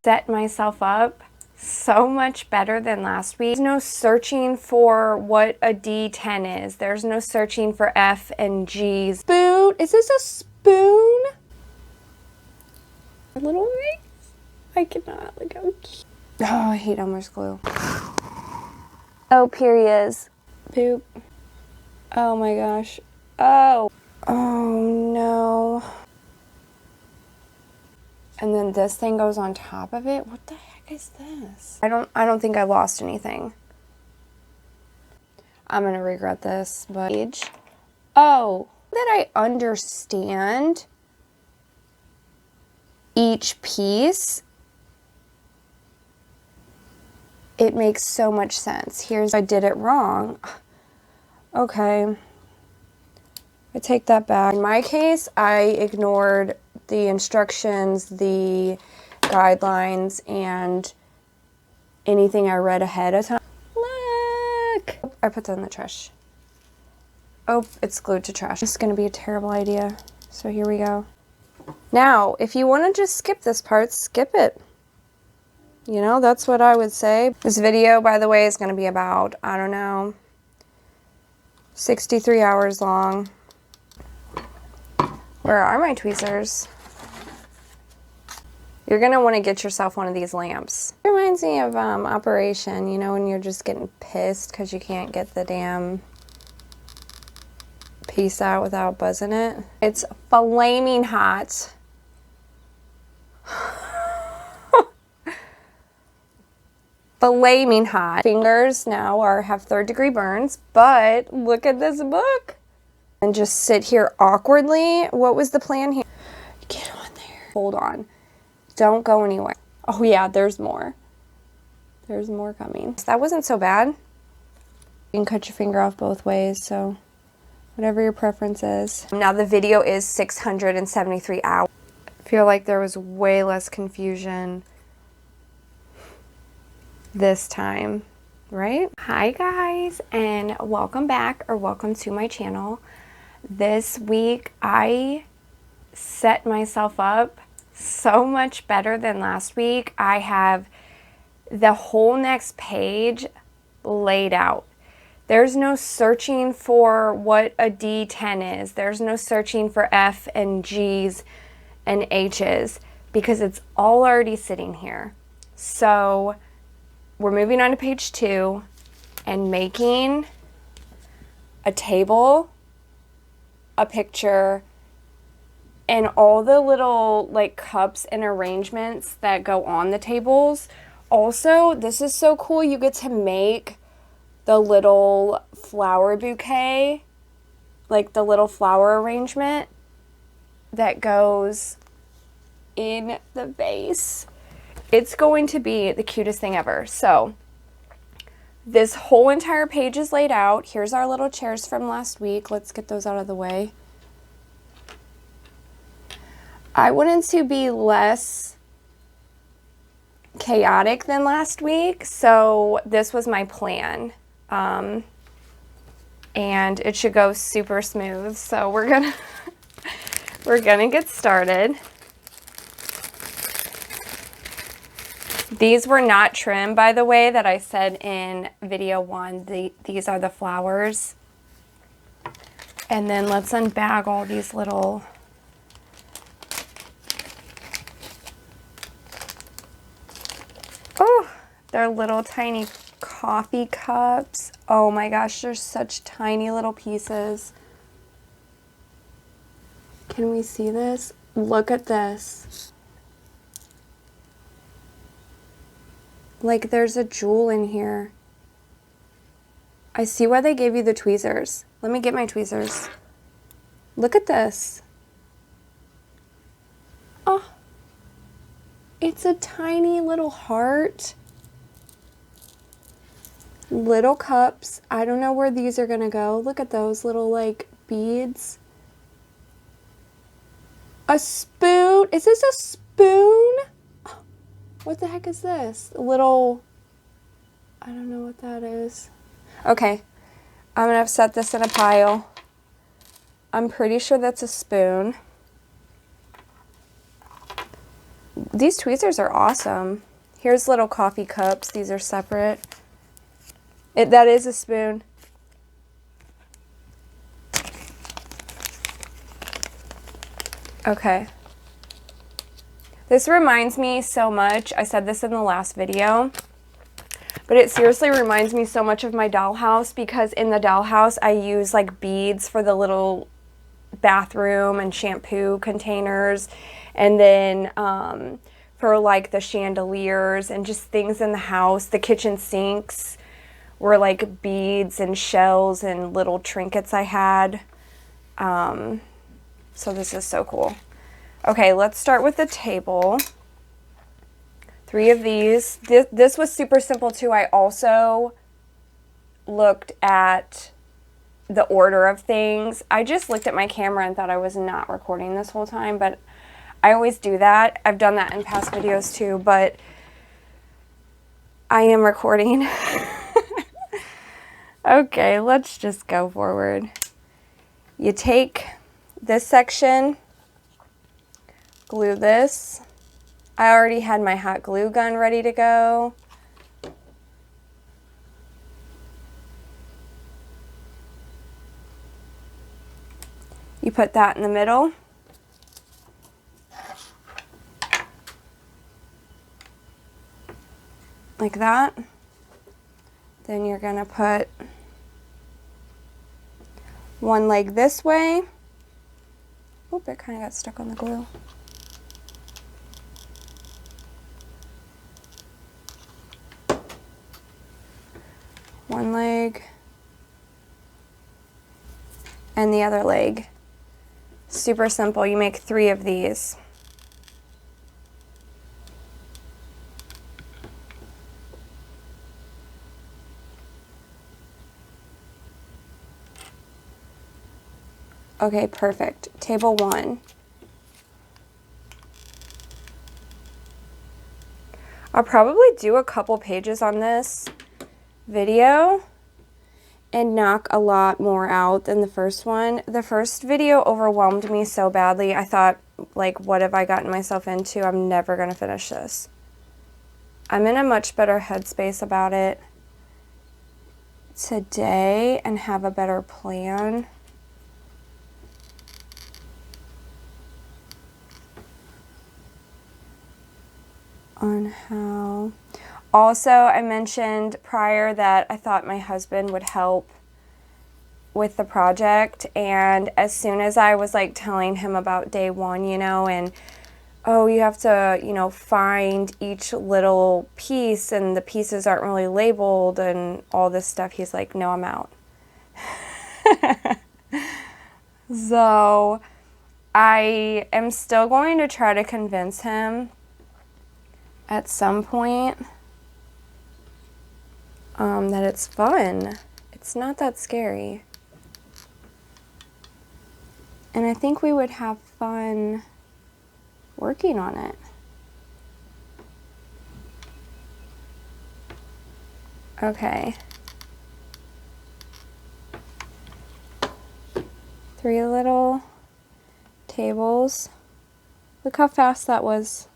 set myself up so much better than last week. There's no searching for what a D10 is. There's no searching for F and G's. Spoon? Is this a spoon? A little bit? I cannot. Look how cute. Oh, I hate Elmer's glue. Oh, periods. Poop. Oh my gosh. Oh. Oh no. And then this thing goes on top of it. What the heck is this? I don't think I lost anything. I'm gonna regret this, but oh, that I understand each piece. It makes so much sense. Here's, I did it wrong. Okay. I take that back. In my case, I ignored the instructions, the guidelines, and anything I read ahead of time. Look! I put that in the trash. Oh, it's glued to trash. This is gonna be a terrible idea. So here we go. Now, if you want to just skip this part, skip it. You know, that's what I would say. This video, by the way, is going to be about, I don't know, 63 hours long. Where are my tweezers? You're going to want to get yourself one of these lamps. It reminds me of Operation, you know, when you're just getting pissed because you can't get the damn piece out without buzzing it. It's flaming hot. Flaming hot. Fingers now have 3rd-degree burns, but look at this book. And just sit here awkwardly. What was the plan here? Get on there. Hold on. Don't go anywhere. Oh yeah, there's more. There's more coming. That wasn't so bad. You can cut your finger off both ways, so whatever your preference is. Now the video is 673 hours. I feel like there was way less confusion this time, right? Hi guys, and welcome back, or welcome to my channel. This week I set myself up so much better than last week. I have the whole next page laid out. There's no searching for what a D10 is. There's no searching for F and G's and H's because it's all already sitting here. So we're moving on to page 2 and making a table, a picture, and all the little like cups and arrangements that go on the tables. Also, this is so cool. You get to make the little flower bouquet, like the little flower arrangement that goes in the vase. It's going to be the cutest thing ever. So this whole entire page is laid out. Here's our little chairs from last week. Let's get those out of the way. I wanted to be less chaotic than last week, so this was my plan. And it should go super smooth. So we're gonna get started. These were not trimmed, by the way, that I said in video 1. These are the flowers. And then let's unbag all these little they're little tiny coffee cups. Oh my gosh, they're such tiny little pieces. Can we see this? Look at this. Like there's a jewel in here. I see why they gave you the tweezers. Let me get my tweezers. Look at this. Oh, it's a tiny little heart. Little cups. I don't know where these are gonna go. Look at those little like beads. A spoon. Is this a spoon? What the heck is this? A little, I don't know what that is. Okay, I'm gonna have to set this in a pile. I'm pretty sure that's a spoon. These tweezers are awesome. Here's little coffee cups. These are separate. That is a spoon. Okay. This reminds me so much. I said this in the last video, but it seriously reminds me so much of my dollhouse, because in the dollhouse I use like beads for the little bathroom and shampoo containers, and then for like the chandeliers and just things in the house. The kitchen sinks were like beads and shells and little trinkets I had. So this is so cool. Okay, let's start with the table. 3 of these. This was super simple too. I also looked at the order of things. I just looked at my camera and thought I was not recording this whole time, but I always do that. I've done that in past videos too, but I am recording. Okay, let's just go forward. You take this section, glue this. I already had my hot glue gun ready to go. You put that in the middle. Like that. Then you're gonna put one leg this way. Oop, it kind of got stuck on the glue. One leg. And the other leg. Super simple. You make 3 of these. Okay, perfect. Table 1. I'll probably do a couple pages on this video and knock a lot more out than the first one. The first video overwhelmed me so badly. I thought, like, what have I gotten myself into? I'm never gonna finish this. I'm in a much better headspace about it today and have a better plan. On how. Also, I mentioned prior that I thought my husband would help with the project, and as soon as I was like telling him about day 1, you know, and oh, you have to, you know, find each little piece and the pieces aren't really labeled and all this stuff, he's like, no, I'm out. So I am still going to try to convince him at some point that it's fun. It's not that scary. And I think we would have fun working on it. Okay. 3 little tables. Look how fast that was.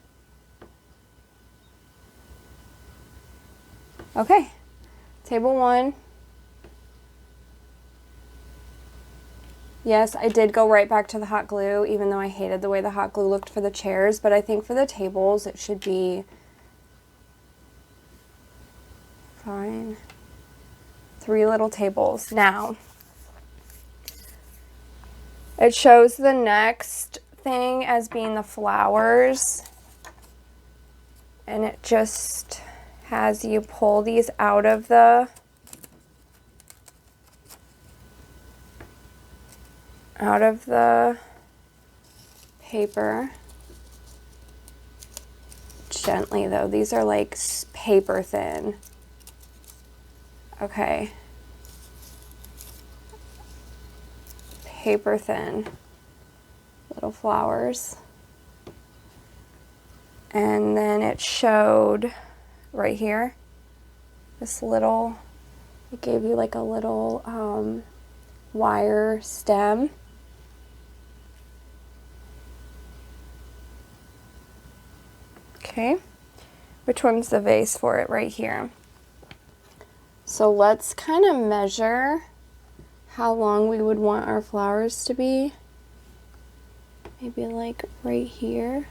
Okay, table 1. Yes, I did go right back to the hot glue, even though I hated the way the hot glue looked for the chairs, but I think for the tables it should be fine. 3 little tables. Now, it shows the next thing as being the flowers, and it just has you pull these out of the paper. Gently though, these are like paper thin. Okay. Paper thin little flowers. And then it showed right here, this little, it gave you like a little wire stem. Okay, which one's the vase for it? Right here. So let's kind of measure how long we would want our flowers to be. Maybe like right here.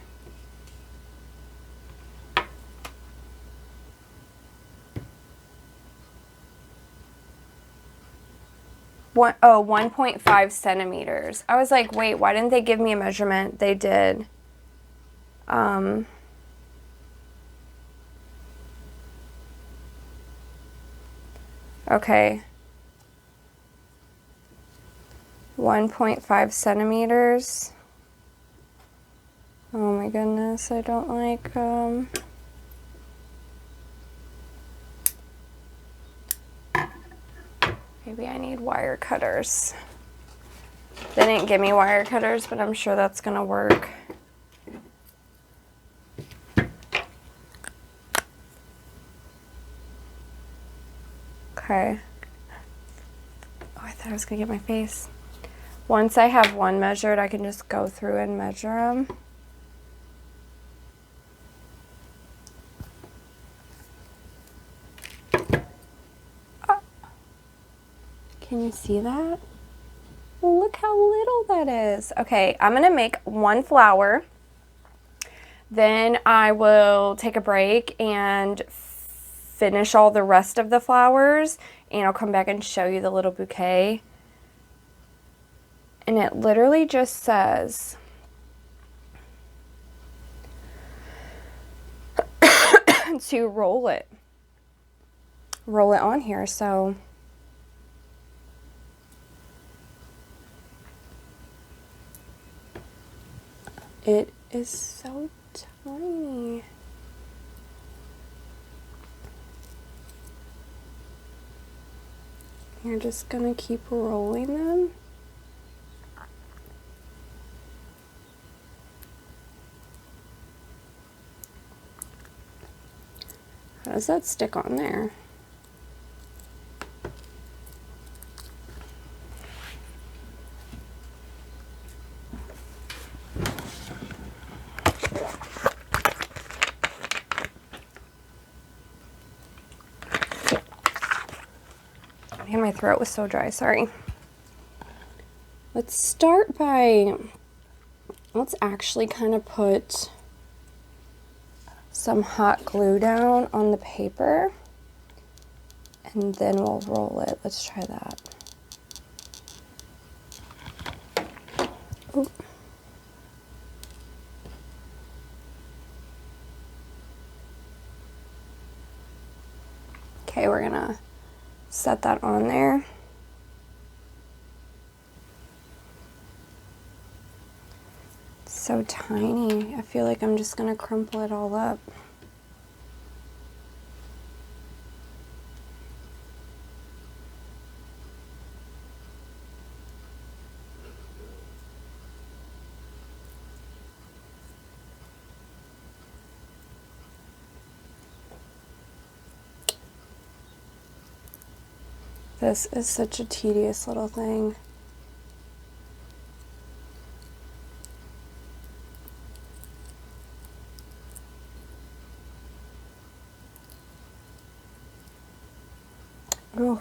Oh, 1.5 centimeters. I was like, wait, why didn't they give me a measurement? They did. Okay. 1.5 centimeters. Oh my goodness, I don't like, maybe I need wire cutters. They didn't give me wire cutters, but I'm sure that's gonna work. Okay. Oh, I thought I was gonna get my face. Once I have one measured, I can just go through and measure them. Can you see that? Look how little that is. Okay, I'm gonna make one flower. Then I will take a break and finish all the rest of the flowers, and I'll come back and show you the little bouquet. And it literally just says to roll it on here. So it is so tiny. You're just gonna keep rolling them. How does that stick on there? Man, my throat was so dry, sorry. Let's start by, let's actually kind of put some hot glue down on the paper, and then we'll roll it. Let's try that. Ooh. Okay, we're gonna set that on there. It's so tiny. I feel like I'm just gonna crumple it all up. This is such a tedious little thing. Ooh.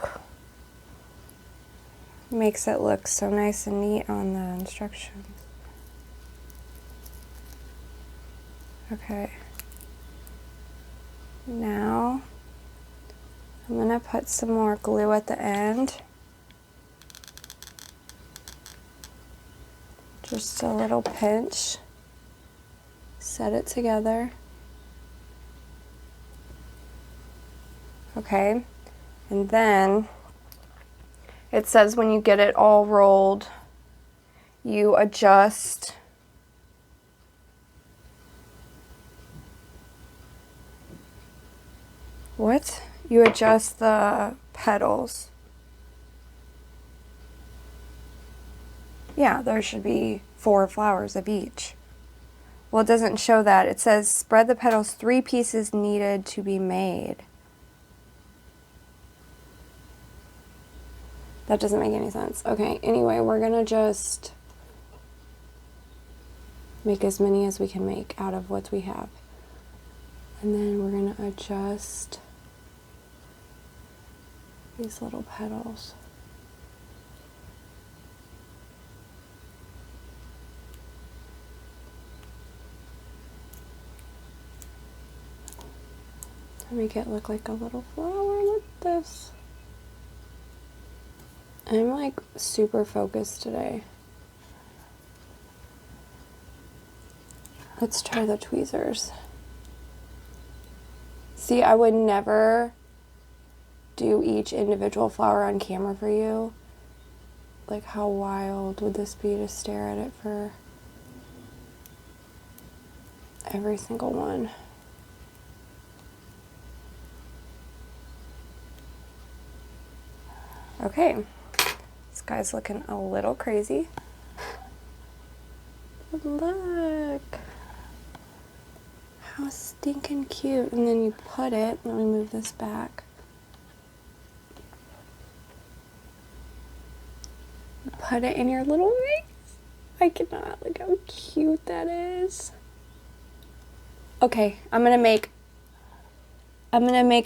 Makes it look so nice and neat on the instructions. Okay. Now I'm gonna put some more glue at the end. Just a little pinch. Set it together. Okay. And then it says when you get it all rolled, you adjust what? You adjust the petals. Yeah, there should be 4 flowers of each. Well, it doesn't show that. It says spread the petals 3 pieces needed to be made. That doesn't make any sense. Okay, anyway, we're gonna just make as many as we can make out of what we have. And then we're going to adjust these little petals. To make it look like a little flower with this. I'm like super focused today. Let's try the tweezers. See, I would never do each individual flower on camera for you. Like, how wild would this be to stare at it for every single one? Okay, this guy's looking a little crazy. But look, how stinking cute. And then you put it, let me move this back. You put it in your little vase. I cannot, look how cute that is. Okay, I'm gonna make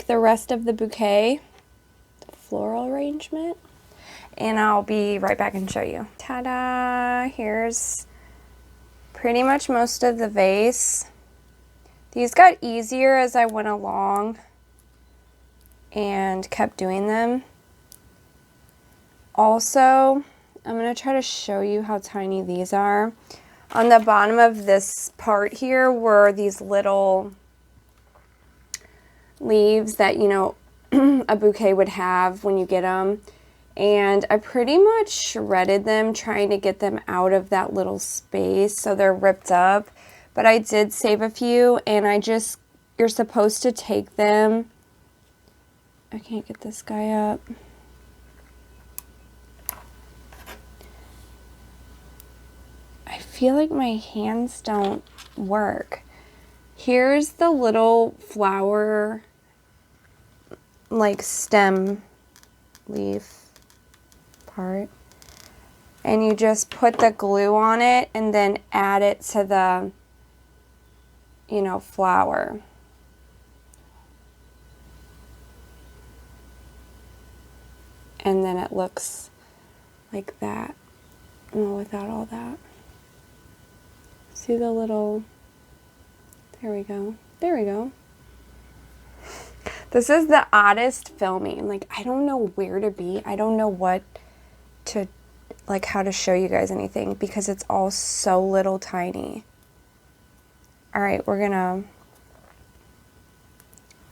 the rest of the bouquet, the floral arrangement, and I'll be right back and show you. Ta-da! Here's pretty much most of the vase. These got easier as I went along and kept doing them. Also, I'm gonna try to show you how tiny these are. On the bottom of this part here were these little leaves that, you know, a bouquet would have when you get them. And I pretty much shredded them trying to get them out of that little space so they're ripped up. But I did save a few, and you're supposed to take them. I can't get this guy up. I feel like my hands don't work. Here's the little flower, like stem leaf part. And you just put the glue on it and then add it to the, you know, flower. And then it looks like that, well, without all that. See the little, there we go, there we go. This is the oddest filming. Like, I don't know where to be. I don't know what to, like, how to show you guys anything because it's all so little tiny. All right, we're gonna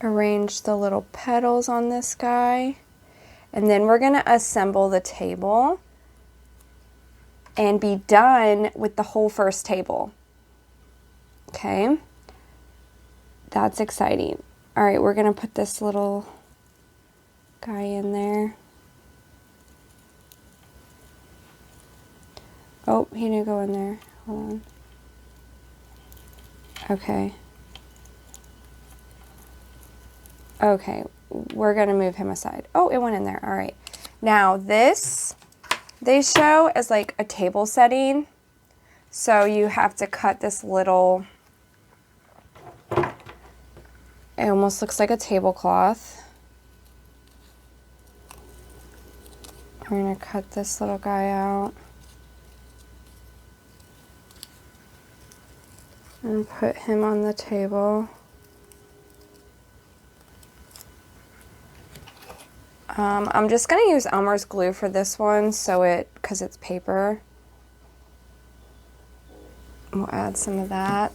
arrange the little petals on this guy. And then we're gonna assemble the table and be done with the whole first table. Okay, that's exciting. All right, we're gonna put this little guy in there. Oh, he didn't go in there. Hold on. Okay. Okay, we're gonna move him aside. Oh, it went in there. All right. Now this, they show as like a table setting. So you have to cut this little, it almost looks like a tablecloth. We're gonna cut this little guy out and put him on the table. I'm just gonna use Elmer's glue for this one, because it's paper. We'll add some of that.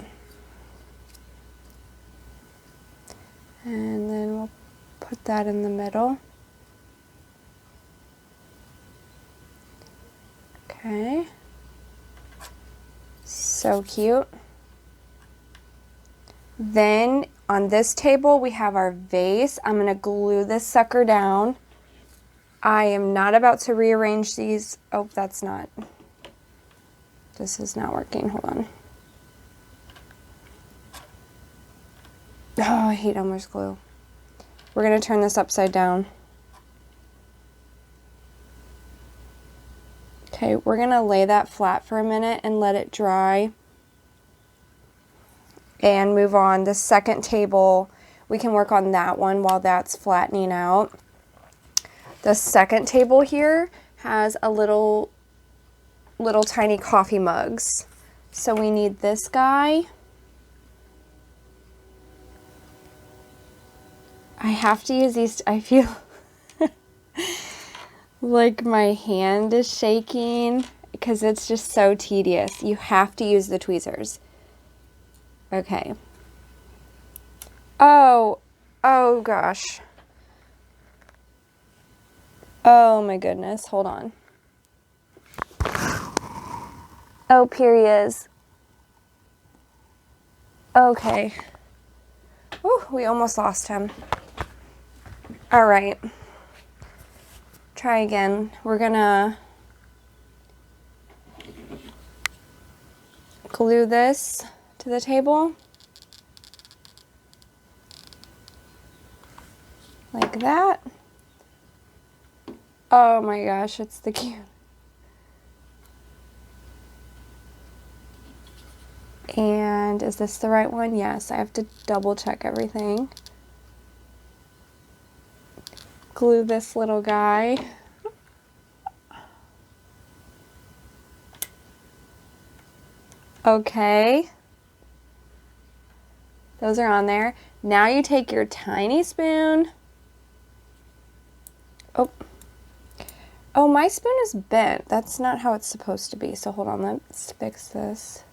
And then we'll put that in the middle. Okay. So cute. Then on this table we have our vase. I'm gonna glue this sucker down. I am not about to rearrange these. Oh, this is not working. Hold on. Oh, I hate Elmer's glue. We're gonna turn this upside down. Okay, we're gonna lay that flat for a minute and let it dry. and move on. The second table, we can work on that one while that's flattening out. The second table here has a little tiny coffee mugs. So we need this guy. I have to use these. I feel like my hand is shaking because it's just so tedious. You have to use the tweezers. Okay. Oh gosh. Oh my goodness, hold on. Oh, periods. Okay. Whew, we almost lost him. All right. Try again. We're gonna glue this to the table. Like that. Oh my gosh, it's the cute. And is this the right one? Yes, I have to double check everything. Glue this little guy. Okay. Those are on there. Now you take your tiny spoon. Oh, my spoon is bent. That's not how it's supposed to be. So hold on, let's fix this.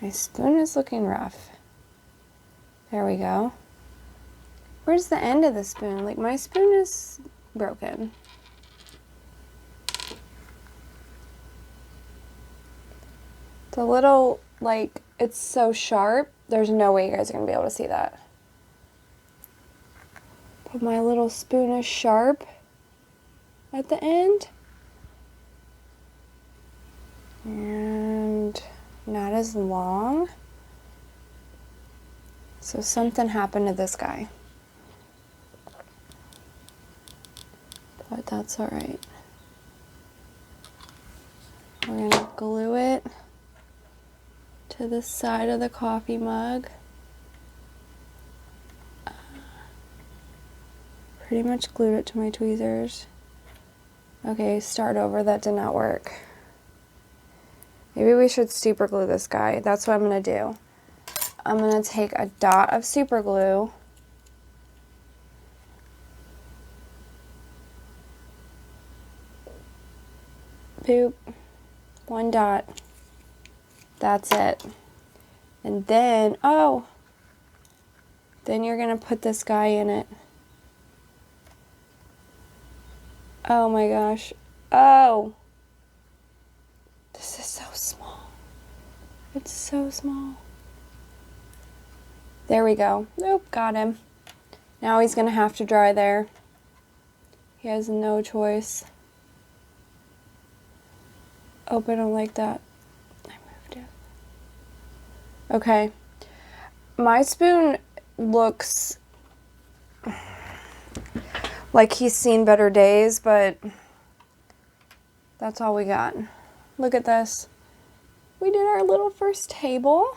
My spoon is looking rough. There we go. Where's the end of the spoon? Like, my spoon is broken. The little, like, it's so sharp. There's no way you guys are going to be able to see that. But my little spoon is sharp at the end. And not as long. So something happened to this guy. But that's all right. We're going to glue it to the side of the coffee mug. Pretty much glued it to my tweezers. Okay, start over. That did not work. Maybe we should super glue this guy. That's what I'm going to do. I'm going to take a dot of super glue. Boop. One dot. That's it. And then, then you're going to put this guy in it. Oh my gosh. Oh. This is so small. It's so small. There we go. Nope, got him. Now he's going to have to dry there. He has no choice. Open it like that. I moved it. Okay. My spoon looks like he's seen better days, but that's all we got. Look at this. We did our little first table.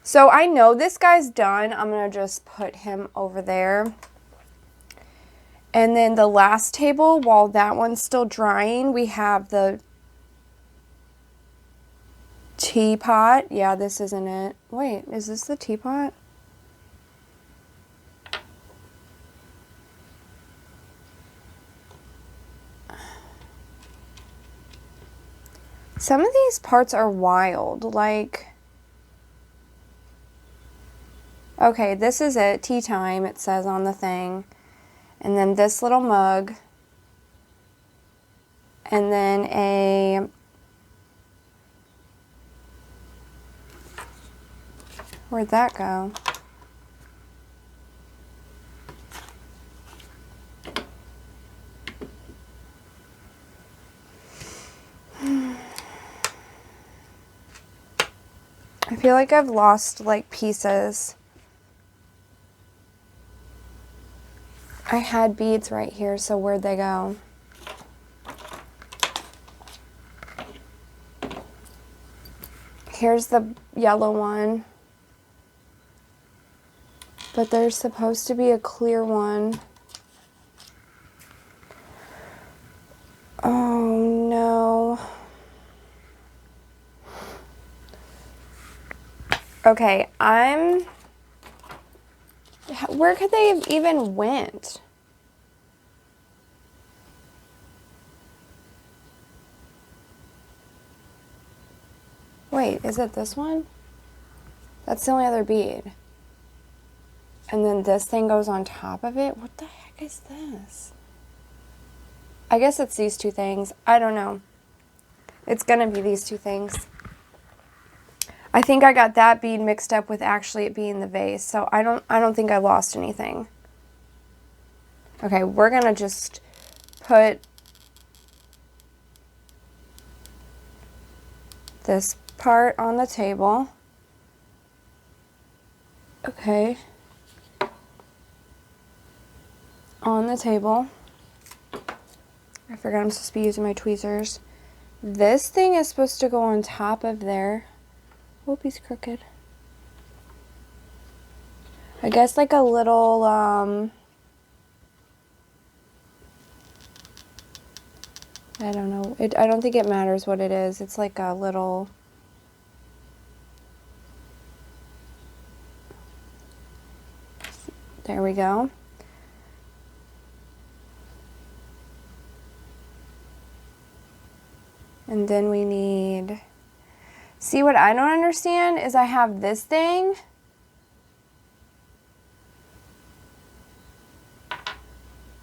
So I know this guy's done. I'm going to just put him over there. And then the last table, while that one's still drying, we have the teapot. Yeah, this isn't it. Wait, is this the teapot? Some of these parts are wild, like, okay, this is it, tea time, it says on the thing, and then this little mug, and then where'd that go? I feel like I've lost, like, pieces. I had beads right here, so where'd they go? Here's the yellow one. But there's supposed to be a clear one. Oh no. Okay, where could they have even went? Wait, is it this one? That's the only other bead. And then this thing goes on top of it? What the heck is this? I guess it's these two things. I don't know. It's gonna be these two things. I think I got that bead mixed up with actually it being the vase, so I don't think I lost anything. Okay, we're gonna just put this part on the table. Okay. On the table. I forgot I'm supposed to be using my tweezers. This thing is supposed to go on top of there. Hope he's crooked. I guess like a little, I don't know. I don't think it matters what it is. It's like a little... There we go. And then we need... See, what I don't understand is I have this thing.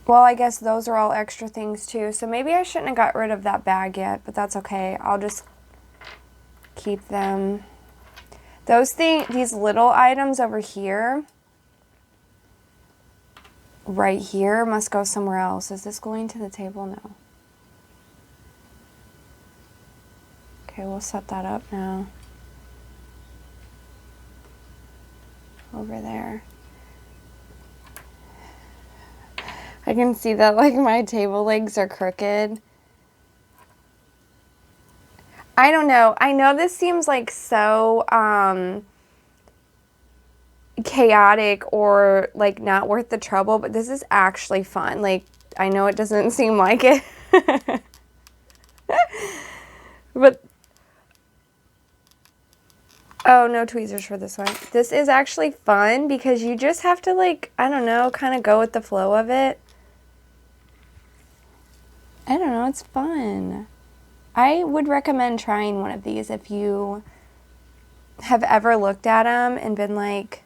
Well, I guess those are all extra things too. So maybe I shouldn't have got rid of that bag yet, but that's okay. I'll just keep them. Those these little items over here, right here, must go somewhere else. Is this going to the table? No. Okay, we'll set that up now. Over there. I can see that like my table legs are crooked. I don't know. I know this seems like so chaotic or like not worth the trouble, but this is actually fun. Like, I know it doesn't seem like it. But oh, no tweezers for this one. This is actually fun because you just have to, like, I don't know, kind of go with the flow of it. I don't know, it's fun. I would recommend trying one of these if you have ever looked at them and been like,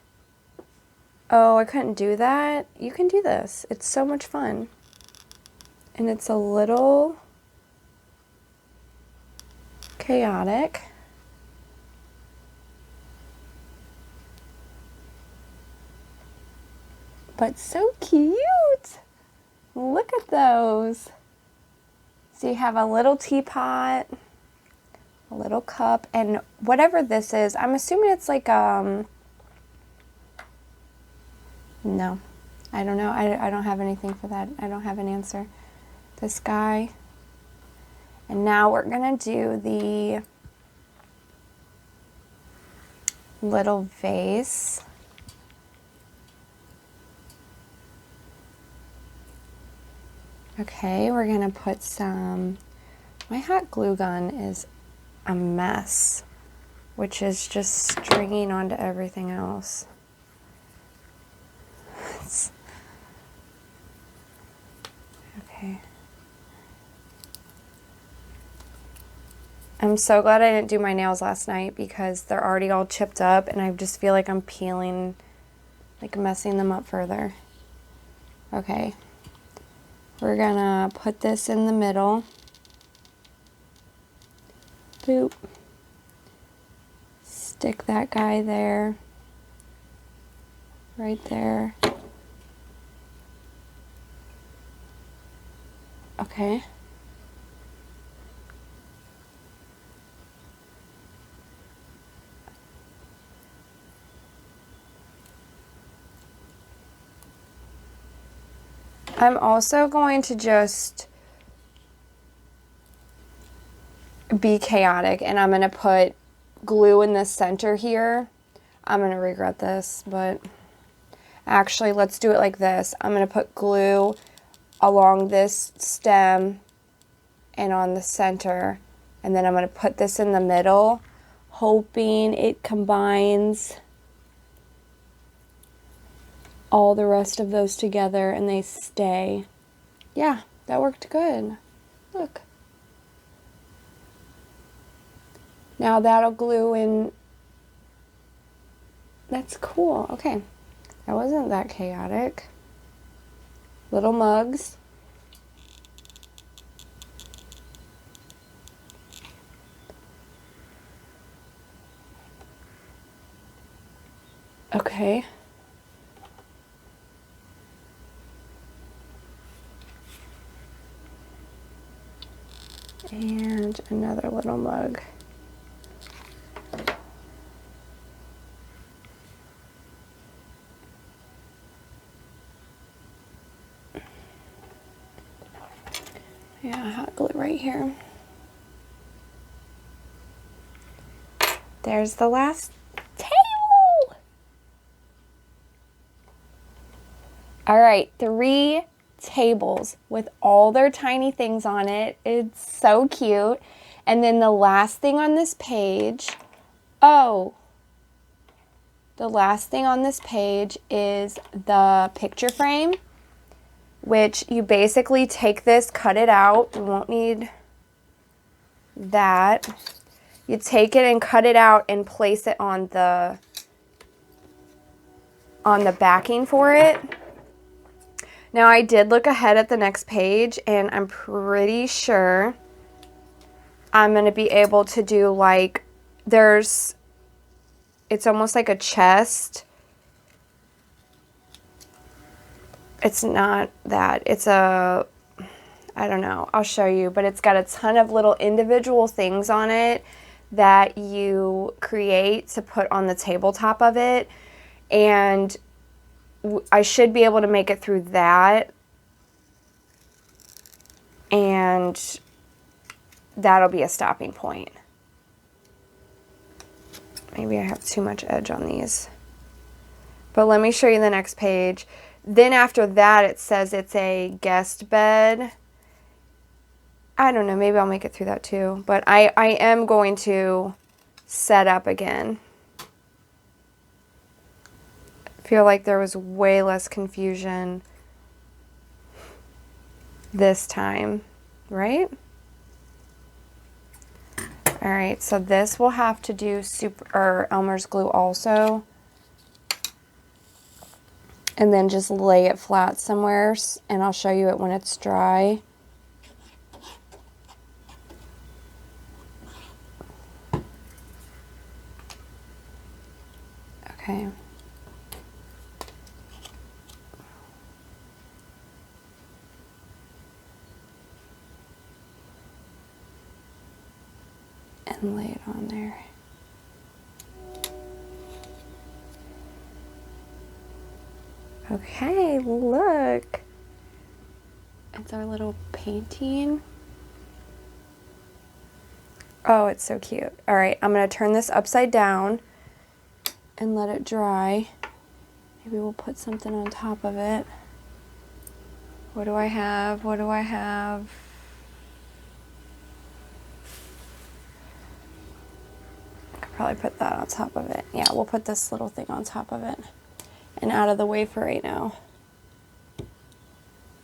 oh, I couldn't do that. You can do this. It's so much fun. And it's a little chaotic. But so cute. Look at those. So you have a little teapot, a little cup, and whatever this is, I'm assuming it's like, no, I don't know. I don't have anything for that. I don't have an answer. This guy. And now we're gonna do the little vase. Okay, we're gonna put some, my hot glue gun is a mess, which is just stringing onto everything else. Okay. I'm so glad I didn't do my nails last night because they're already all chipped up and I just feel like I'm peeling, like messing them up further. Okay. We're gonna put this in the middle. Boop. Stick that guy there. Right there. Okay. I'm also going to just be chaotic and I'm going to put glue in the center here. I'm going to regret this, but actually let's do it like this. I'm going to put glue along this stem and on the center, and then I'm going to put this in the middle, hoping it combines all the rest of those together and they stay. Yeah, that worked good. Look. Now that'll glue in. That's cool. Okay. That wasn't that chaotic. Little mugs. Okay. And another little mug. Yeah, hot glue right here. There's the last table. All right, 3 tables with all their tiny things on it. It's so cute. And then the last thing on this page, the last thing on this page is the picture frame, which you basically take this, cut it out. You won't need that. You take it and cut it out and place it on the backing for it. Now I did look ahead at the next page, and I'm pretty sure I'm going to be able to do like, it's almost like a chest. It's not that. It's a, I don't know. I'll show you, but it's got a ton of little individual things on it that you create to put on the tabletop of it. And I should be able to make it through that, and that'll be a stopping point. Maybe I have too much edge on these. But let me show you the next page. Then after that, it says it's a guest bed. I don't know, maybe I'll make it through that too. But I am going to set up again. I feel like there was way less confusion this time, right? All right, so this will have to do Elmer's glue also. And then just lay it flat somewhere, and I'll show you it when it's dry. Okay. And lay it on there. Okay, look. It's our little painting. Oh, it's so cute. All right, I'm going to turn this upside down and let it dry. Maybe we'll put something on top of it. What do I have? What do I have? I could probably put that on top of it. Yeah, we'll put this little thing on top of it. And out of the way for right now.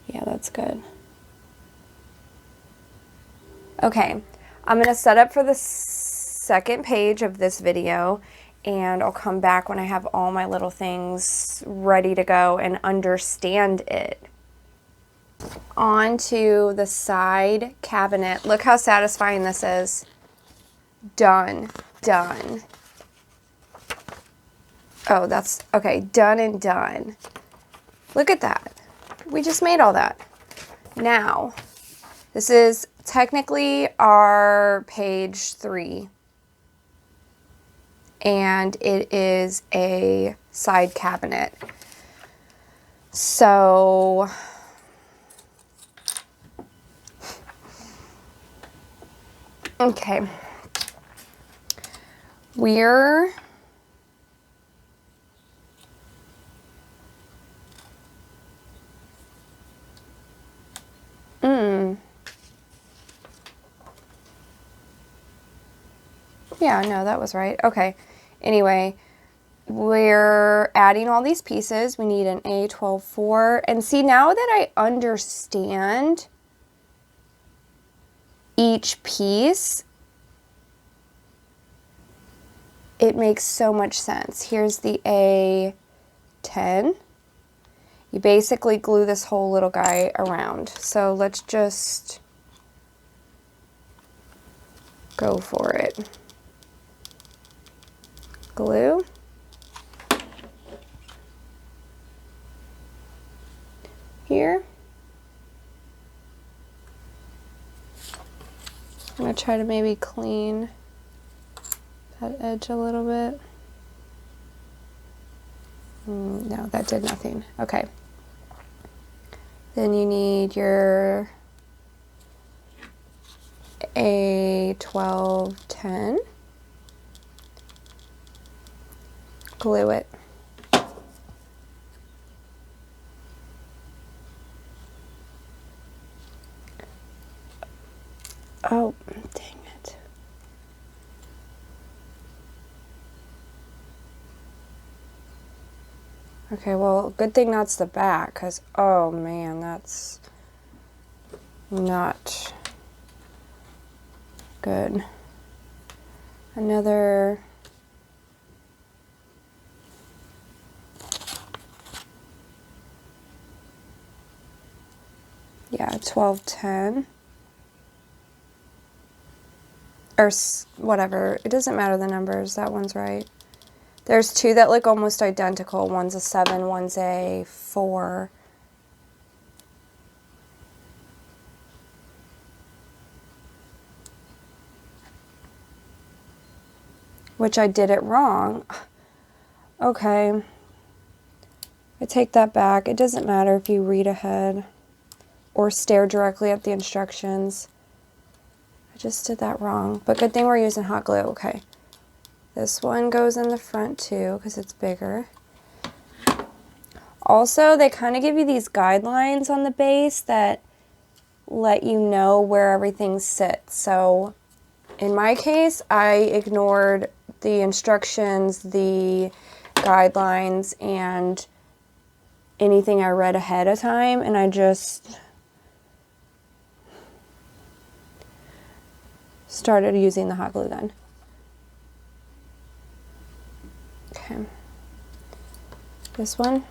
Yeah, that's good. Okay, I'm going to set up for the second page of this video, and I'll come back when I have all my little things ready to go and understand it. On to the side cabinet. Look how satisfying this is. Done. Done. Oh, that's, okay, done and done. Look at that. We just made all that. Now, this is technically our page 3. And it is a side cabinet. So, okay. We're yeah, no, that was right. Okay. Anyway, we're adding all these pieces. We need an A12-4. And see, now that I understand each piece, it makes so much sense. Here's the A10. You basically glue this whole little guy around. So let's just go for it. Glue. Here. I'm going to try to maybe clean that edge a little bit. No, that did nothing. Okay. Then you need your A12-10. Glue it. Oh, dang it. Okay, well, good thing that's the back, because, oh man, that's not good. Another... yeah, 12-10. Or whatever. It doesn't matter the numbers. That one's right. There's two that look almost identical. One's a 7, one's a 4. Which I did it wrong. Okay. I take that back. It doesn't matter if you read ahead or stare directly at the instructions. I just did that wrong. But good thing we're using hot glue. Okay. This one goes in the front too because it's bigger. Also, they kind of give you these guidelines on the base that let you know where everything sits. So in my case, I ignored the instructions, the guidelines, and anything I read ahead of time, and I just started using the hot glue gun. Okay. This one.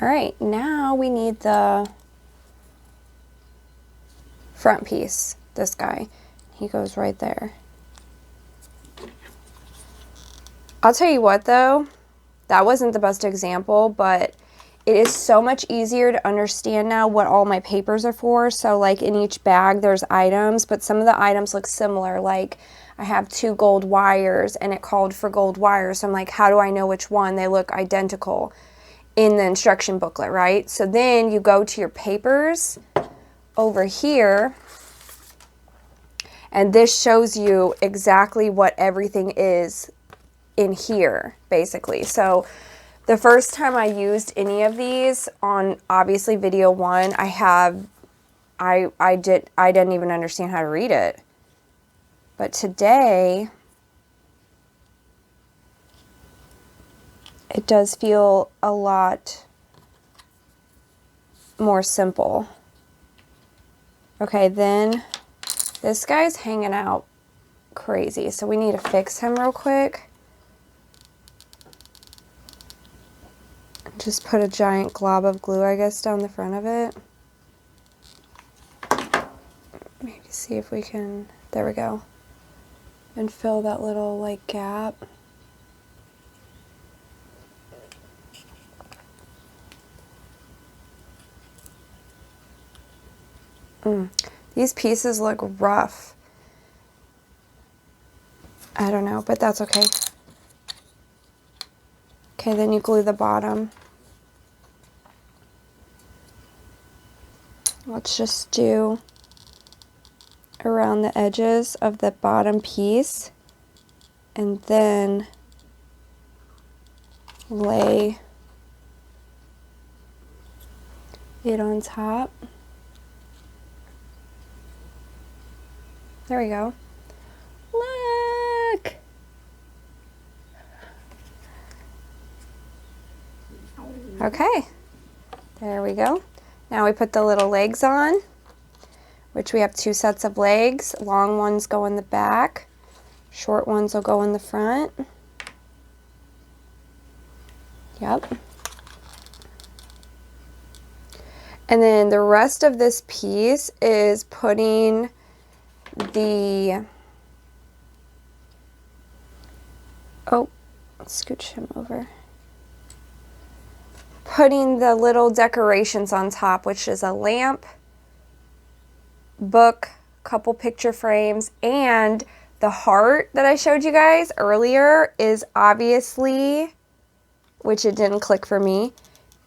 All right, now we need the front piece, this guy. He goes right there. I'll tell you what though, that wasn't the best example, but it is so much easier to understand now what all my papers are for. So like in each bag there's items, but some of the items look similar. Like I have 2 gold wires and it called for gold wires. So I'm like, how do I know which one? They look identical in the instruction booklet, right? So then you go to your papers over here, and this shows you exactly what everything is in here, basically. So the first time I used any of these on obviously video 1, I didn't even understand how to read it. But today it does feel a lot more simple. Okay, then this guy's hanging out crazy, so we need to fix him real quick. Just put a giant glob of glue, I guess, down the front of it. Maybe see if we can, there we go. And fill that little like gap. These pieces look rough. I don't know, but that's okay. Okay, then you glue the bottom. Let's just do around the edges of the bottom piece and then lay it on top. There we go. Look! Okay, there we go. Now we put the little legs on, which we have 2 sets of legs. Long ones go in the back, short ones will go in the front. Yep. And then the rest of this piece is putting the, oh, let's scooch him over. Putting the little decorations on top, which is a lamp, book, couple picture frames, and the heart that I showed you guys earlier is obviously, which it didn't click for me,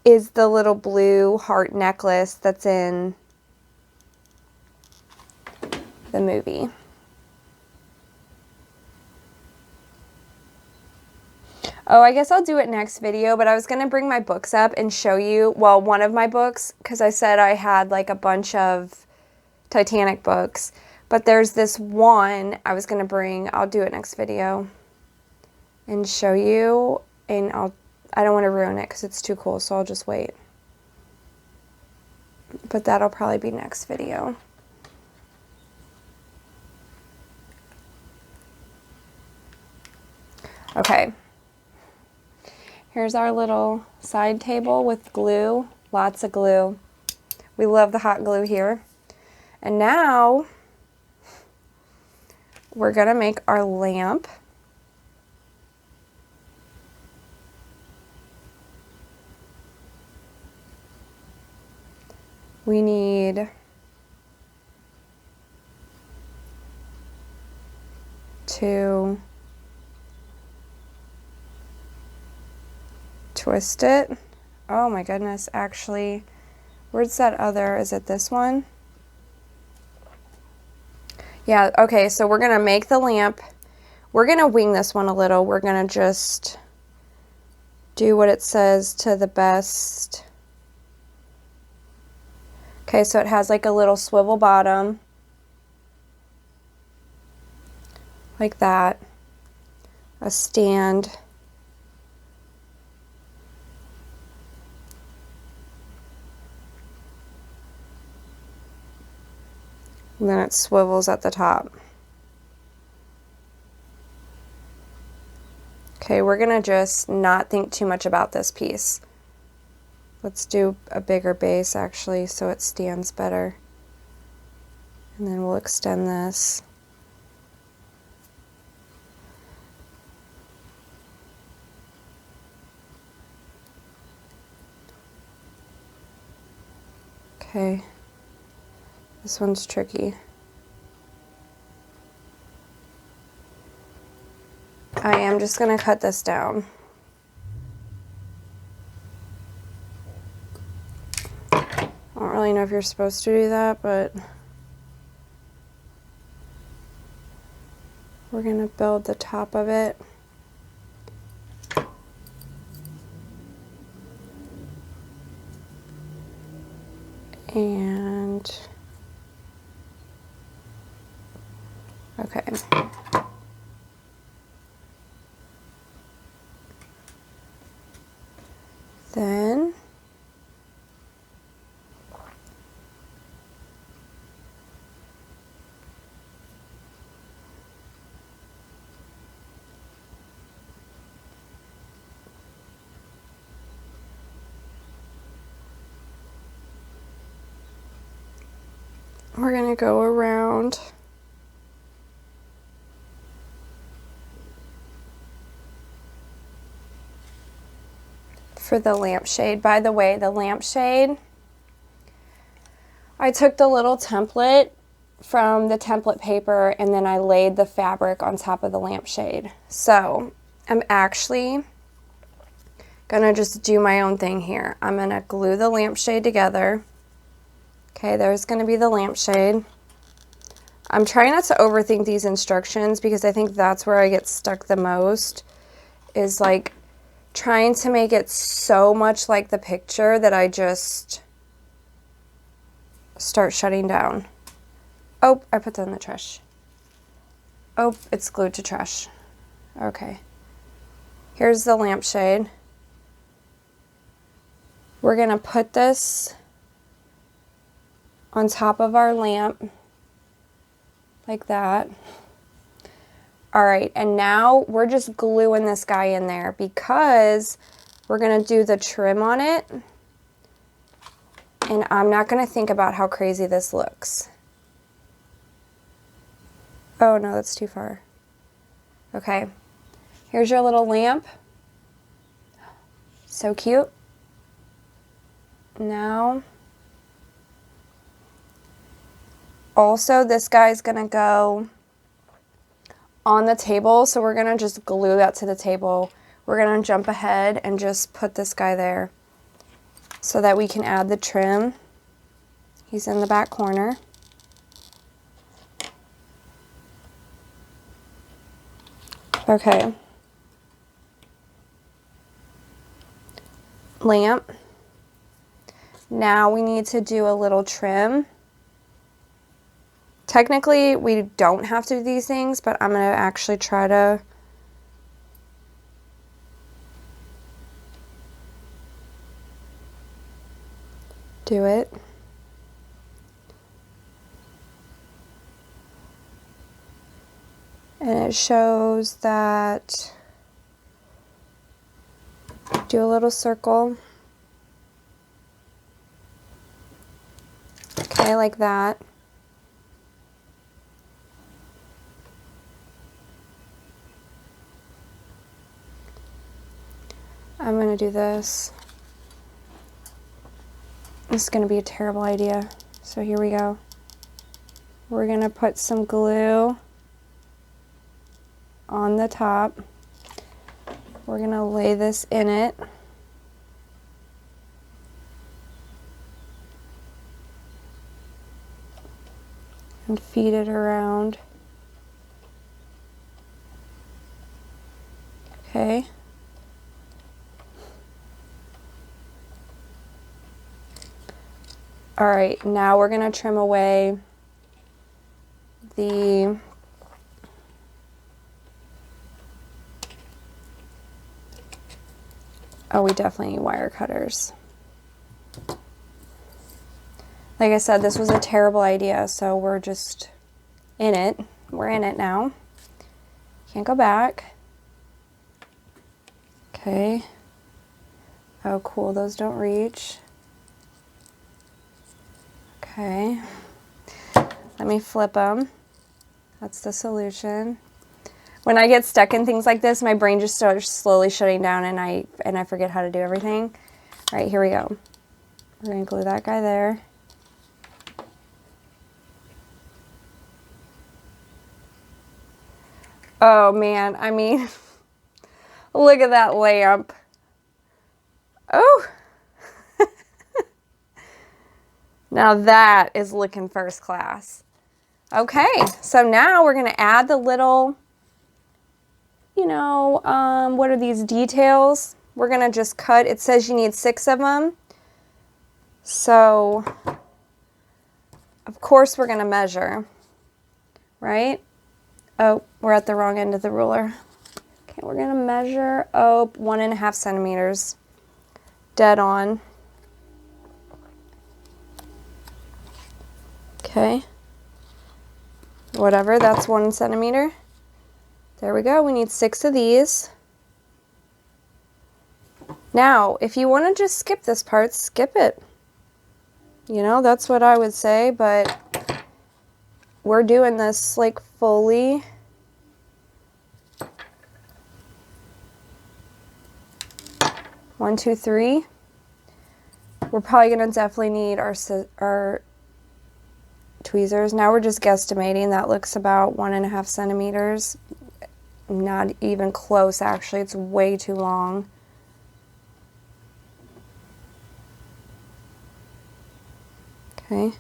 is the little blue heart necklace that's in the movie. Oh, I guess I'll do it next video, but I was going to bring my books up and show you, well, one of my books, because I said I had like a bunch of Titanic books, but there's this one I was going to bring. I'll do it next video and show you, and I don't want to ruin it because it's too cool, so I'll just wait. But that'll probably be next video. Okay. Here's our little side table with glue, lots of glue. We love the hot glue here. And now we're gonna make our lamp. We need to twist it. Oh my goodness, actually, where's that other, is it this one? Yeah, okay, so we're gonna make the lamp. We're gonna wing this one a little. We're gonna just do what it says to the best. Okay, so it has like a little swivel bottom, like that, a stand, and then it swivels at the top. Okay, we're gonna just not think too much about this piece. Let's do a bigger base actually so it stands better. And then we'll extend this. Okay. This one's tricky. I am just going to cut this down. I don't really know if you're supposed to do that, but we're going to build the top of it. And okay. Then we're going to go around for the lampshade. By the way, the lampshade, I took the little template from the template paper and then I laid the fabric on top of the lampshade. So I'm actually gonna just do my own thing here. I'm gonna glue the lampshade together Okay, there's going to be the lampshade. I'm trying not to overthink these instructions because I think that's where I get stuck the most, is like trying to make it so much like the picture that I just start shutting down. Oh, I put that in the trash. Oh, it's glued to trash. Okay. Here's the lampshade. We're going to put this on top of our lamp like that. All right, and now we're just gluing this guy in there because we're going to do the trim on it. And I'm not going to think about how crazy this looks. Oh no, that's too far. Okay, here's your little lamp. So cute. Now, also this guy's gonna go on the table, so we're gonna just glue that to the table. We're gonna jump ahead and just put this guy there so that we can add the trim. He's in the back corner. Okay. Lamp. Now we need to do a little trim. Technically, we don't have to do these things, but I'm going to actually try to do it. And it shows that, do a little circle. Okay, like that. I'm going to do this. This is going to be a terrible idea. So here we go. We're going to put some glue on the top. We're going to lay this in it. And feed it around. Okay. All right, now we're going to trim away the we definitely need wire cutters. Like I said, this was a terrible idea, so we're just in it. We're in it now. Can't go back. Okay. Oh, cool, those don't reach. Okay. Let me flip them. That's the solution. When I get stuck in things like this, my brain just starts slowly shutting down and I forget how to do everything. All right, here we go. We're going to glue that guy there. Oh man, I mean, look at that lamp. Oh. Now that is looking first class. Okay, so now we're going to add the little, you know, what are these details? We're going to just cut. It says you need 6 of them. So, of course, we're going to measure, right? Oh, we're at the wrong end of the ruler. Okay, we're going to measure, 1.5 centimeters. Dead on. Okay. Whatever, that's 1 centimeter. There we go. We need 6 of these. Now, if you want to just skip this part, skip it. You know, that's what I would say, but we're doing this like fully. One, two, three. We're probably going to definitely need our tweezers. Now we're just guesstimating. That looks about 1.5 centimeters. Not even close, actually. It's way too long. Okay.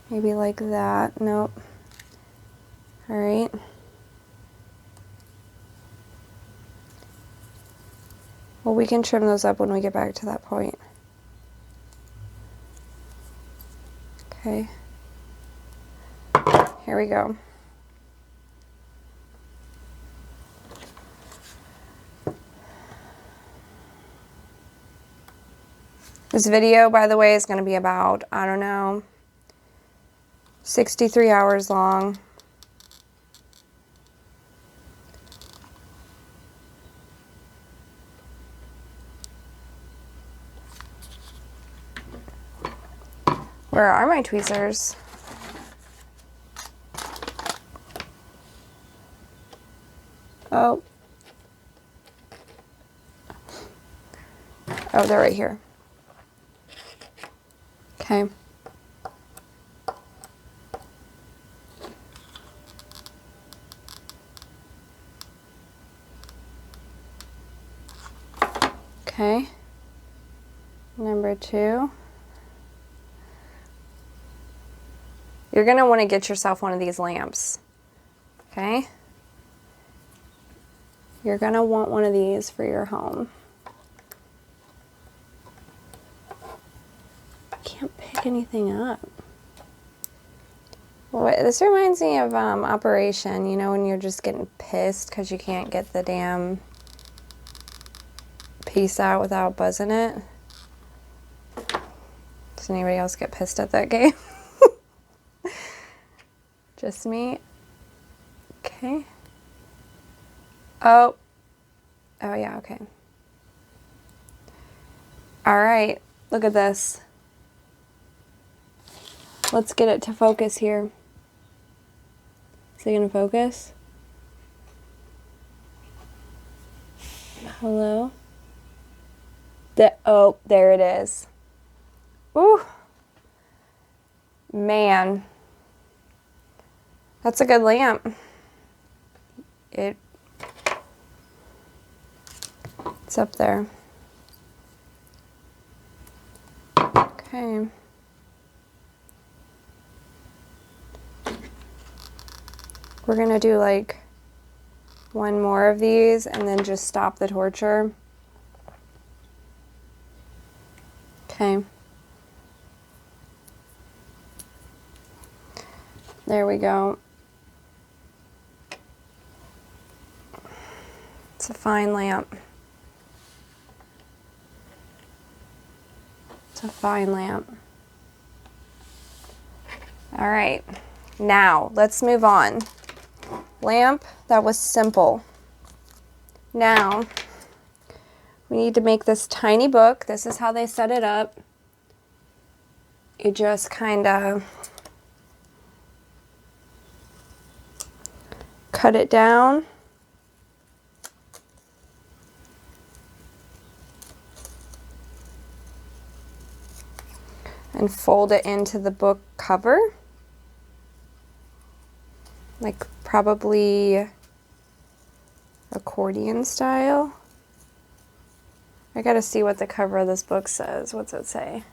Maybe like that. Nope. All right. Well, we can trim those up when we get back to that point. Okay. Here we go. This video, by the way, is going to be about, I don't know, 63 hours long. Where are my tweezers? Oh. Oh, they're right here. Okay. Okay. Number 2. You're going to want to get yourself one of these lamps. Okay? You're going to want one of these for your home. I can't pick anything up. Well, this reminds me of Operation, you know, when you're just getting pissed because you can't get the damn piece out without buzzing it. Does anybody else get pissed at that game? Just me? Okay. Oh. Oh, yeah, okay. All right, look at this. Let's get it to focus here. Is it gonna focus? Hello? Oh, there it is. Ooh. Man. That's a good lamp. It's up there. Okay. We're gonna do like one more of these and then just stop the torture. Okay. There we go. It's a fine lamp. It's a fine lamp. All right, now let's move on. Lamp, that was simple. Now, we need to make this tiny book. This is how they set it up. You just kind of cut it down. And fold it into the book cover. Like probably accordion style. I gotta see what the cover of this book says. What's it say?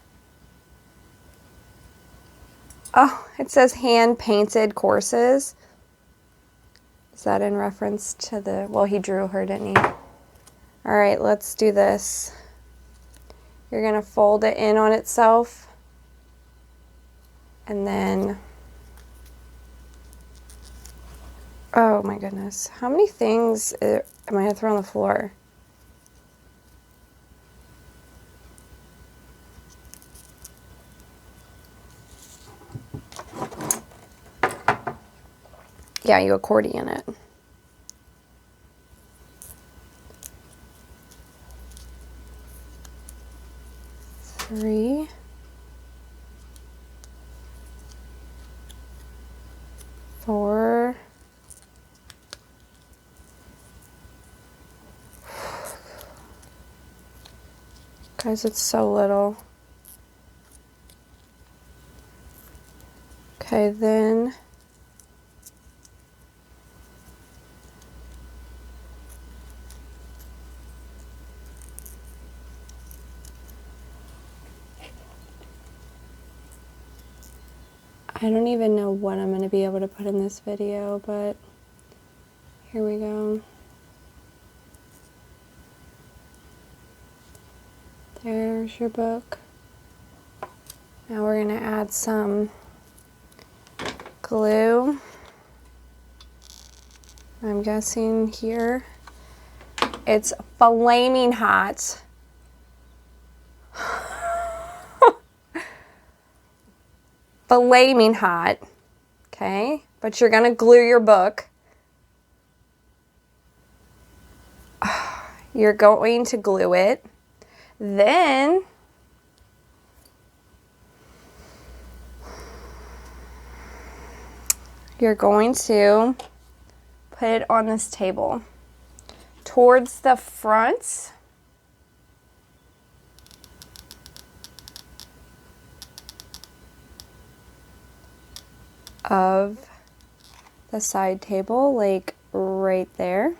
Oh, it says hand painted courses. Is that in reference to the, well, he drew her, didn't he? All right, let's do this. You're gonna fold it in on itself. And then, oh my goodness. How many things am I gonna throw on the floor? Yeah, you accordion it. Three. Four. Guys, it's so little. Okay, then I don't even know what I'm going to be able to put in this video, but here we go. There's your book. Now we're going to add some glue. I'm guessing here. It's flaming hot. Flaming hot. Okay? But you're going to glue your book. You're going to glue it. Then you're going to put it on this table towards the front of the side table, like right there.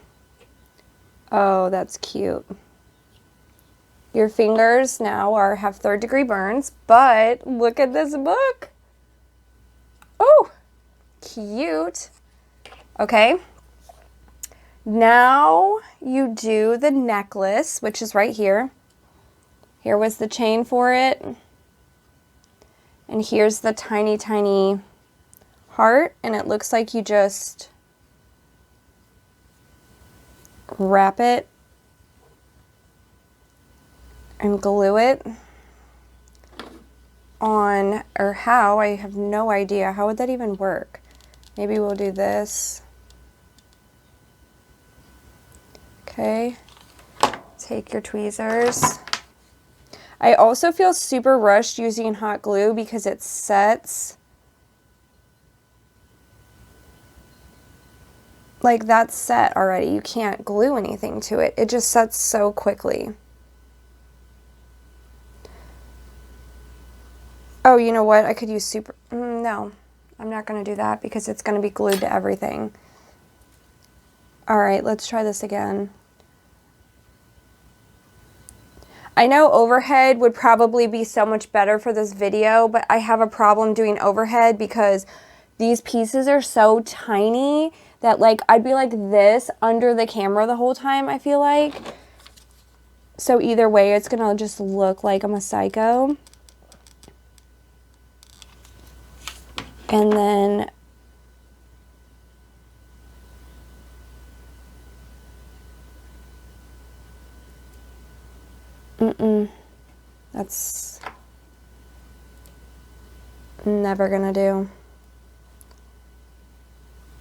Oh, that's cute. Your fingers now have 3rd-degree burns, but look at this book. Oh, cute. Okay. Now you do the necklace, which is right here. Here was the chain for it. And here's the tiny, tiny heart. And it looks like you just wrap it and glue it on, or how, I have no idea. How would that even work? Maybe we'll do this. Okay, take your tweezers. I also feel super rushed using hot glue because it sets, like that's set already. You can't glue anything to it. It just sets so quickly. Oh, you know what? I could use no, I'm not going to do that because it's going to be glued to everything. All right, let's try this again. I know overhead would probably be so much better for this video, but I have a problem doing overhead because these pieces are so tiny that like I'd be like this under the camera the whole time, I feel like. So either way, it's going to just look like I'm a psycho. And then that's never gonna do.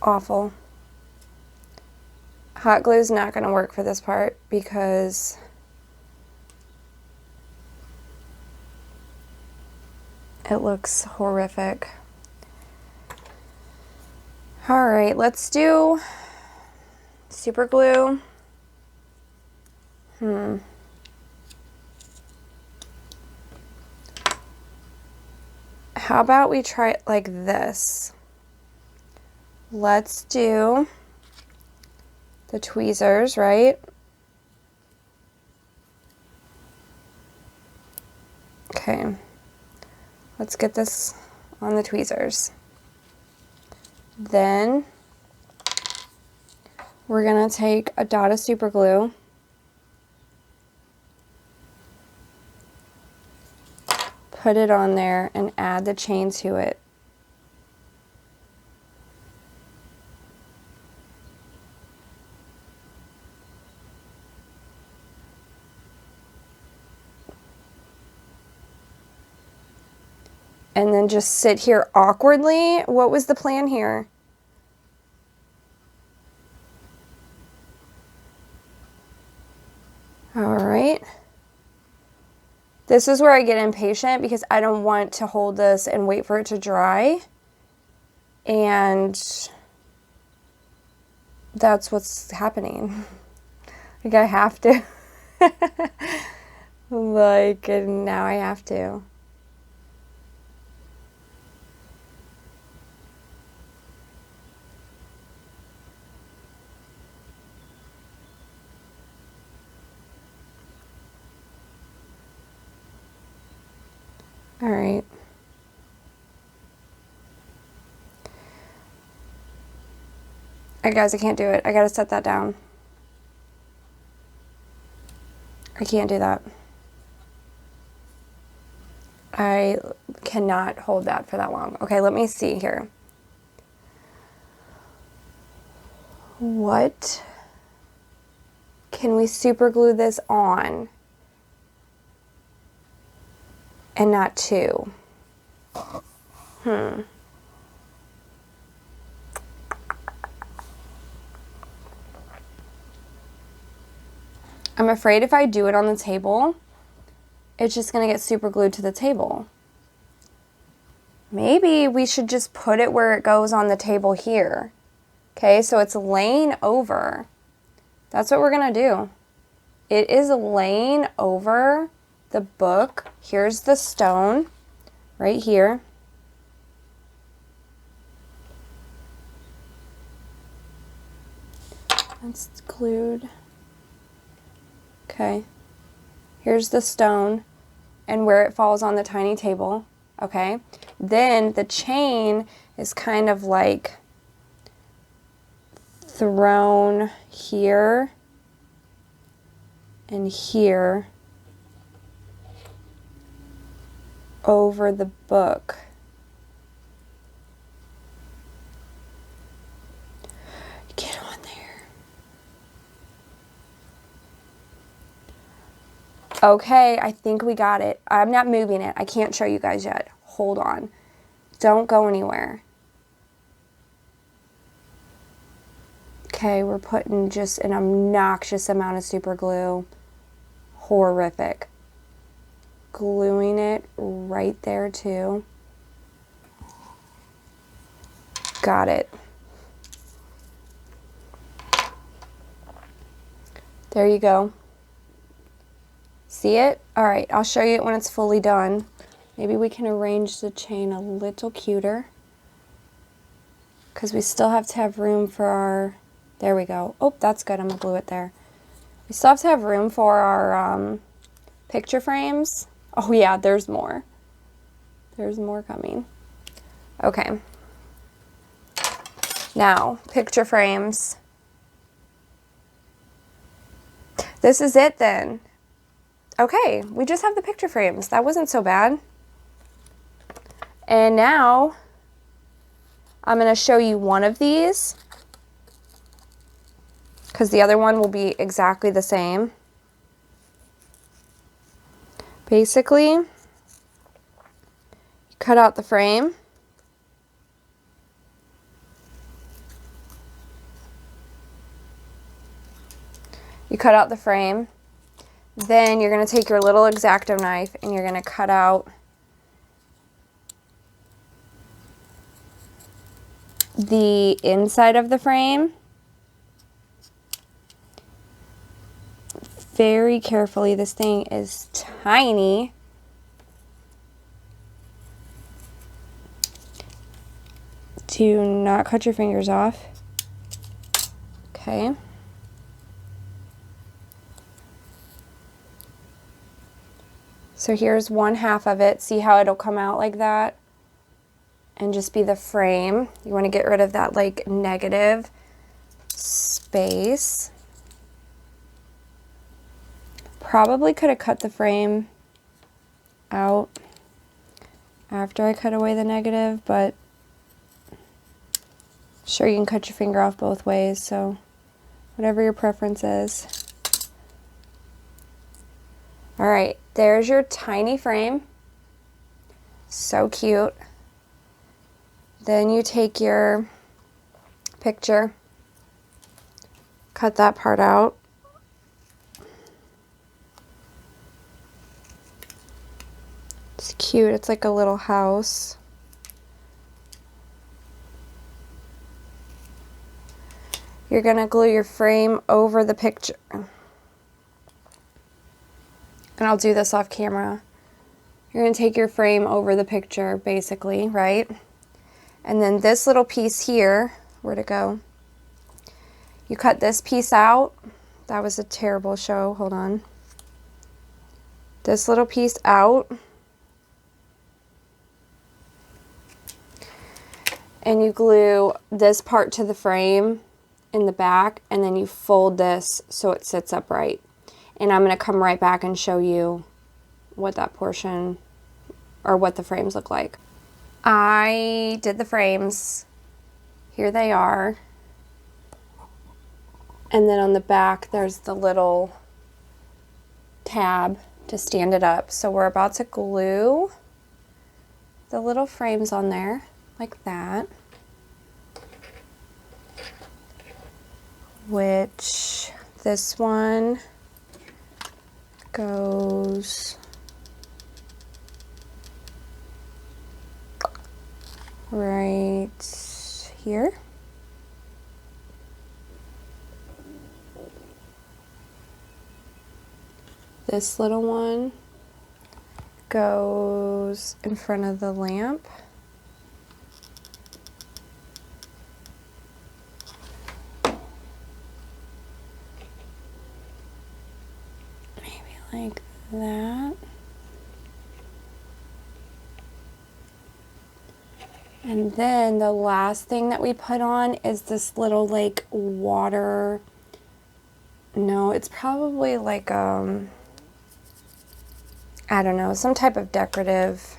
Awful. Hot glue is not gonna work for this part because it looks horrific. All right, let's do super glue. How about we try it like this? Let's do the tweezers, right? Okay, let's get this on the tweezers. Then we're gonna take a dot of super glue, put it on there, and add the chain to it. And then just sit here awkwardly. What was the plan here? All right. This is where I get impatient because I don't want to hold this and wait for it to dry. And that's what's happening. Like I have to. Like, and now I have to. All right. Guys, I can't do it. I gotta set that down. I can't do that. I cannot hold that for that long. Okay, let me see here. What can we super glue this on and not two? I'm afraid if I do it on the table, it's just gonna get super glued to the table. Maybe we should just put it where it goes on the table here. Okay, so it's laying over. That's what we're gonna do. It is laying over the book. Here's the stone right here. It's glued. Okay. Here's the stone and where it falls on the tiny table. Okay. Then the chain is kind of like thrown here and here over the book. Get on there. Okay, I think we got it. I'm not moving it. I can't show you guys yet. Hold on. Don't go anywhere. Okay, we're putting just an obnoxious amount of super glue. Horrific. Gluing it right there too. Got it. There you go. See it? All right, I'll show you it when it's fully done. Maybe we can arrange the chain a little cuter, because we still have to have room for our, there we go. Oh, that's good, I'm gonna glue it there. We still have to have room for our picture frames. Oh yeah, there's more. There's more coming. Okay. Now, picture frames. This is it then. Okay, we just have the picture frames. That wasn't so bad. And now, I'm going to show you one of these, because the other one will be exactly the same. Basically, you cut out the frame. You cut out the frame. Then you're going to take your little X-Acto knife and you're going to cut out the inside of the frame. Very carefully. This thing is tiny. Do not cut your fingers off. Okay. So here's one half of it. See how it'll come out like that? And just be the frame. You want to get rid of that like negative space. Probably could have cut the frame out after I cut away the negative, but sure, you can cut your finger off both ways, so whatever your preference is. All right, there's your tiny frame. So cute. Then you take your picture, cut that part out. It's cute, it's like a little house. You're gonna glue your frame over the picture. And I'll do this off camera. You're gonna take your frame over the picture, basically, right? And then this little piece here, where'd it go? You cut this piece out. That was a terrible show, hold on. This little piece out. And you glue this part to the frame in the back, and then you fold this so it sits upright. And I'm going to come right back and show you what that portion, or what the frames look like. I did the frames. Here they are. And then on the back, there's the little tab to stand it up. So we're about to glue the little frames on there like that. Which this one goes right here. This little one goes in front of the lamp. Maybe like that. And then the last thing that we put on is this little like water, no, it's probably like I don't know, some type of decorative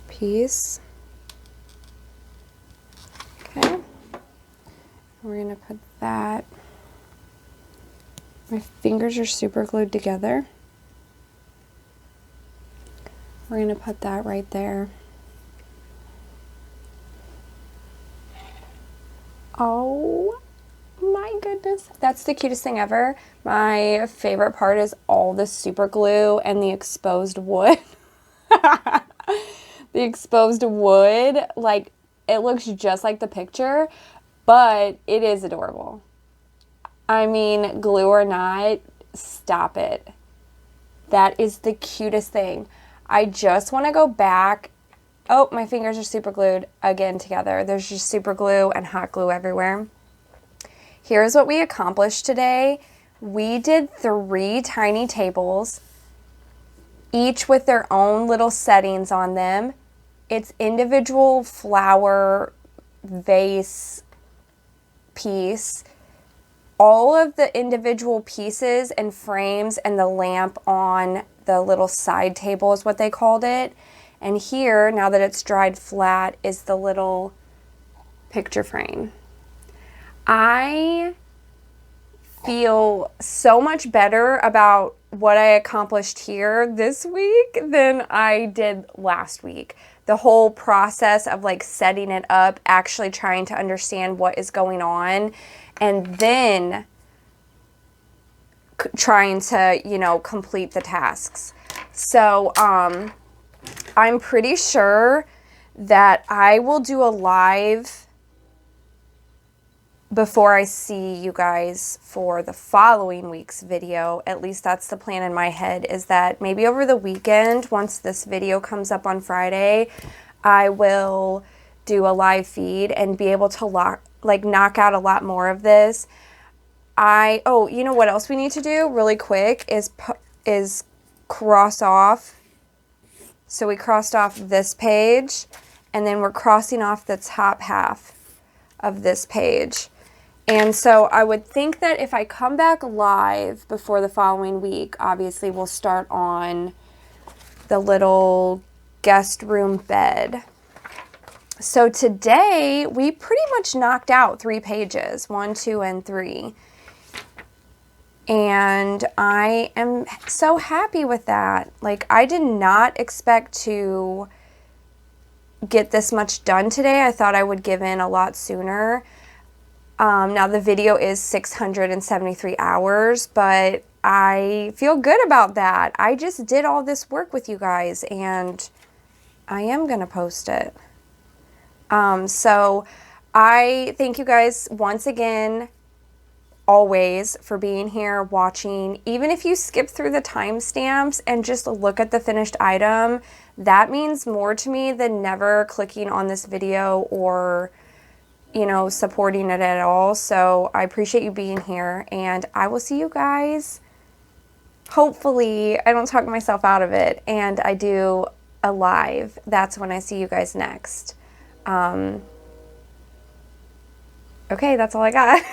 piece. Okay, we're gonna put that. My fingers are super glued together. We're gonna put that right there. Oh my goodness, that's the cutest thing ever. My favorite part is all the super glue and the exposed wood. The exposed wood, like, it looks just like the picture, but it is adorable. I mean, glue or not, stop it. That is the cutest thing. I just want to go back. Oh, my fingers are super glued again together. There's just super glue and hot glue everywhere. Here's what we accomplished today. We did 3 tiny tables, each with their own little settings on them. It's individual flower vase piece. All of the individual pieces and frames and the lamp on the little side table is what they called it. And here, now that it's dried flat, is the little picture frame. I feel so much better about what I accomplished here this week than I did last week. The whole process of like setting it up, actually trying to understand what is going on, and then trying to, you know, complete the tasks. So I'm pretty sure that I will do a live before I see you guys for the following week's video. At least that's the plan in my head, is that maybe over the weekend, once this video comes up on Friday, I will do a live feed and be able to knock out a lot more of this. Oh, you know what else we need to do really quick is cross off. So we crossed off this page, and then we're crossing off the top half of this page. And so I would think that if I come back live before the following week, obviously we'll start on the little guest room bed. So today we pretty much knocked out 3 pages, 1, 2, and 3. And I am so happy with that. Like, I did not expect to get this much done today. I thought I would give in a lot sooner. Now the video is 673 hours, but I feel good about that. I just did all this work with you guys, and I am gonna post it. So I thank you guys once again, always, for being here, watching. Even if you skip through the timestamps and just look at the finished item, that means more to me than never clicking on this video or, you know, supporting it at all. So I appreciate you being here, and I will see you guys. Hopefully I don't talk myself out of it and I do a live. That's when I see you guys next. Okay, that's all I got.